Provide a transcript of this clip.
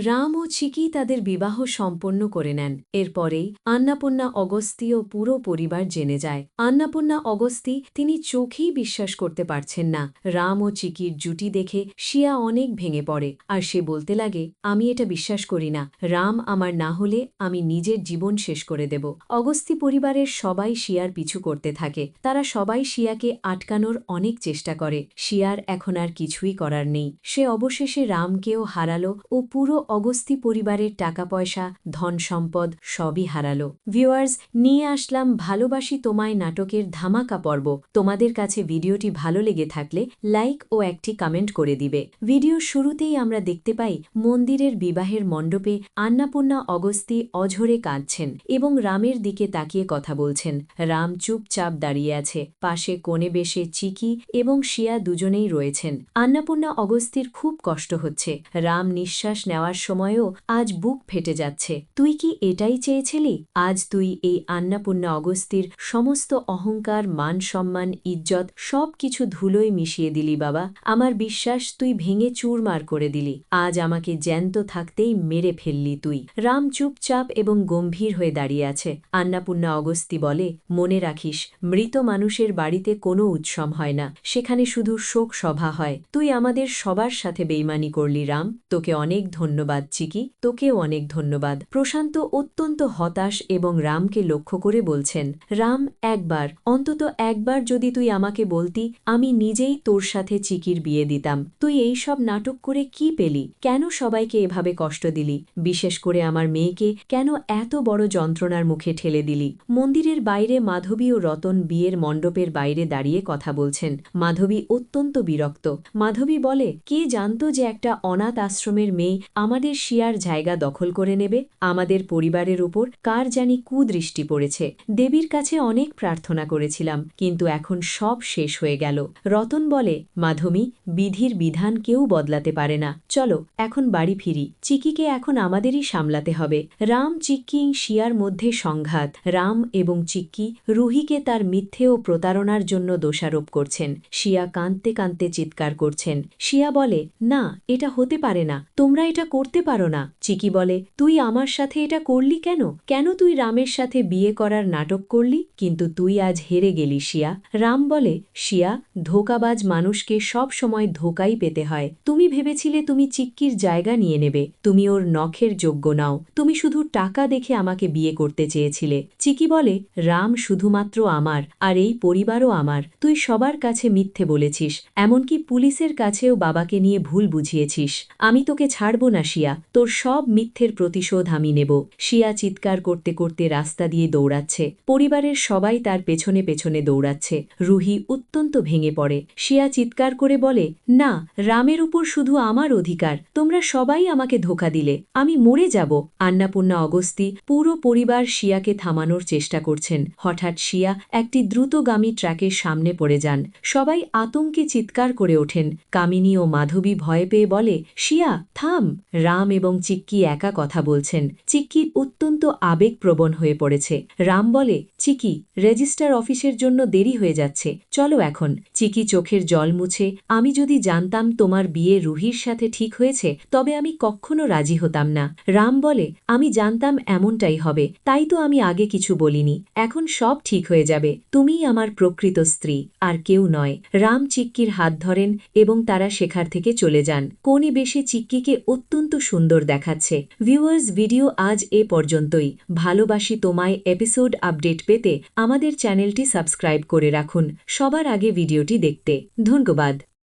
রাম ও চিকি তাদের বিবাহ সম্পন্ন করে নেন। এরপরেই আন্নাপূর্ণা অগস্তি ও পুরো পরিবার জেনে যায়। আন্নাপূর্ণা অগস্তি তিনি চোখেই বিশ্বাস করতে পারছেন না। রাম ও চিকির জুটি দেখে শিয়া অনেক ভেঙে পড়ে, আর সে বলতে লাগে, আমি এটা বিশ্বাস করি না। রাম আমার না হলে আমি নিজের জীবন শেষ করে দেব। অগস্তি পরিবারের সবাই শিয়ার পিছু করতে থাকে। তারা সবাই শিয়াকে আটকানোর অনেক চেষ্টা করে। শিয়ার এখন আর কিছুই করার নেই। সে অবশেষে রামকেও হারালো ও পুরো অগস্তি পরিবারের টাকা পয়সা, ধন সম্পদ সবই হারালো। ভিউয়ার্স, নিয়ে আসলাম ভালোবাসি তোমায় নাটকের ধামাকা পর্ব। তোমাদের কাছে ভিডিওটি ভালো লেগে থাকলে লাইক ও একটি কমেন্ট করে দিবে। ভিডিওর শুরুতেই আমরা দেখতে পাই মন্দিরের বিবাহের মণ্ডপে আন্নাপূর্ণা অগস্তি অঝরে কাঁদছেন এবং রামের দিকে তাকিয়ে কথা বলছেন। রাম চুপচাপ দাঁড়িয়ে আছে। পাশে কোণে বেশে চিকি এবং শিয়া দুজনেই রয়েছেন। আন্নাপূর্ণা অগস্তির খুব কষ্ট হচ্ছে। রাম নিঃশ্বাস নেওয়ার সময়ও আজ বুক ফেটে যাচ্ছে। তুই কি এটাই চেয়েছিলি? আজ তুই এই আন্নাপূর্ণা অগস্তির সমস্ত অহংকার, মান সম্মান, ইজ্জত সব কিছু ধুলোয় মিশিয়ে দিলি বাবা। আমার বিশ্বাস তুই ভেঙে চুরমার করে দিলি। আজ আমাকে জ্যান্ত থাকতেই মেরে ফেললি তুই। রাম চুপচাপ এবং গম্ভীর হয়ে দাঁড়িয়ে আছে। আন্নাপূর্ণা অগস্তি বলে, মনে রাখিস, মৃত মানুষের বাড়িতে কোনো উৎসব হয় না, সেখানে শুধু শোক সভা হয়। তুই আমাদের সবার সাথে বেইমানি করলি রাম। তোকে অনেক ধন্যবাদ চিকি, তোকেও অনেক ধন্যবাদ। প্রশান্ত অত্যন্ত হতাশ এবং রামকে লক্ষ্য করে বলছেন, রাম, অন্তত একবার যদি তুই আমাকে বলতি, আমি নিজেই তোর সাথে চিকির বিয়ে দিতাম। তুই এই সব নাটক করে কি পেলি? কেন সবাইকে এভাবে কষ্ট দিলি? বিশেষ করে আমার মেয়েকে কেন এত বড় যন্ত্রণার মুখে ঠেলে দিলি? মন্দিরের বাইরে মাধবী ও রতন বিয়ের মণ্ডপের বাইরে দাঁড়িয়ে কথা বলছেন। মাধবী অত্যন্ত বিরক্ত। মাধবী বলে, কে জানত যে একটা অনাথ আশ্রমের মেয়ে আমাদের শিয়ার জায়গা দখল করে নেবে? আমাদের পরিবারের উপর কার জানি কুদৃষ্টি পড়েছে। দেবীর কাছে অনেক প্রার্থনা করেছিলাম, কিন্তু এখন সব শেষ হয়ে গেল। রতন বলে, মাধবী, বিধির বিধান কেউ বদলাতে পারে না। চলো এখন বাড়ি ফিরি। চিকিকে এখন আমাদেরই সামলাতে হবে। রাম, চিক্কি, শিয়ার মধ্যে সংঘাত। রাম এবং চিক্কি রুহিকে তার মিথ্যে ও প্রতারণার জন্য দোষারোপ করছেন। শিয়া কাঁদতে কাঁদতে চিৎকার করছেন। শিয়া বলে, না, এটা হতে পারে না, তোমরা এটা করতে পারো না। চিকি বলে, তুই আমার সাথে এটা করলি কেন? কেন তুই রামের সাথে বিয়ে করার নাটক করলি? কিন্তু তুই আজ হেরে গেলি শিয়া। রাম বলে, শিয়া, ধোঁকাবাজ মানুষকে সব সময় ধোঁকাই পেতে হয়। তুমি ভেবেছিলে তুমি চিক্কির জায়গা নিয়ে নেবে। তুমি ওর নখের যোগ্য নাও। তুমি শুধু টাকা দেখে আমাকে বিয়ে করতে চেয়েছিলে। চিকি বলে, রাম শুধুমাত্র আমার, আর এই পরিবারও আমার। তুই সবার কাছে মিথ্যে বলেছিস, এমনকি পুলিশের কাছেও বাবাকে নিয়ে ভুল বুঝিয়েছিস। আমি তোকে ছাড়ব না শিয়া, তোর সব মিথ্যের প্রতিশোধ আমি নেব। শিয়া চিৎকার করতে করতে রাস্তা দিয়ে দৌড়াচ্ছে। পরিবারের সবাই তার পেছনে পেছনে দৌড়াচ্ছে। রুহি অত্যন্ত ভেঙে পড়ে। শিয়া চিৎকার করে বলে, না, রামের উপর শুধু আমার অধিকার। তোমরা সবাই আমাকে ধোঁকা দিলে, আমি মরে যাব। আন্নাপূর্ণা অগস্তি পুরো পরিবার শিয়াকে থামানোর চেষ্টা করছেন। হঠাৎ শিয়া একটি দ্রুতগামী ট্র্যাকের সামনে পড়ে যান। সবাই আতঙ্কে চিৎকার করে ওঠেন। কামিনী ও মাধবী ভয় পেয়ে বলে, শিয়া, থাম। রাম এবং চিক্কি একা কথা বলছেন। চিক্কি অত্যন্ত আবেগপ্রবণ হয়ে পড়েছে। রাম বলে, চিকি, রেজিস্ট্রার অফিসের জন্য দেরি হয়ে যাচ্ছে, চলো এখন। চিকি চোখের জল মুছে, আমি যদি জানতাম তোমার বিয়ে রুহির সাথে ঠিক হয়েছে, তবে আমি কখনো রাজি হতাম না। রাম বলে, আমি জানতাম এমনটাই হবে, তাই তো আমি আগে কিছু বলিনি। এখন সব ঠিক হয়ে যাবে। তুমিই আমার প্রকৃত স্ত্রী, আর কেউ নয়। রাম চিক্কির হাত ধরেন এবং তারা সেখান থেকে চলে যান। কোণে বেশে চিক্কিকে অত্যন্ত সুন্দর দেখাচ্ছে। ভিউয়ার্স, ভিডিও আজ এ পর্যন্তই। ভালোবাসি তোমায় এপিসোড আপডেট পেতে আমাদের চ্যানেলটি সাবস্ক্রাইব করে রাখুন, সবার আগে ভিডিওটি দেখতে। ধন্যবাদ।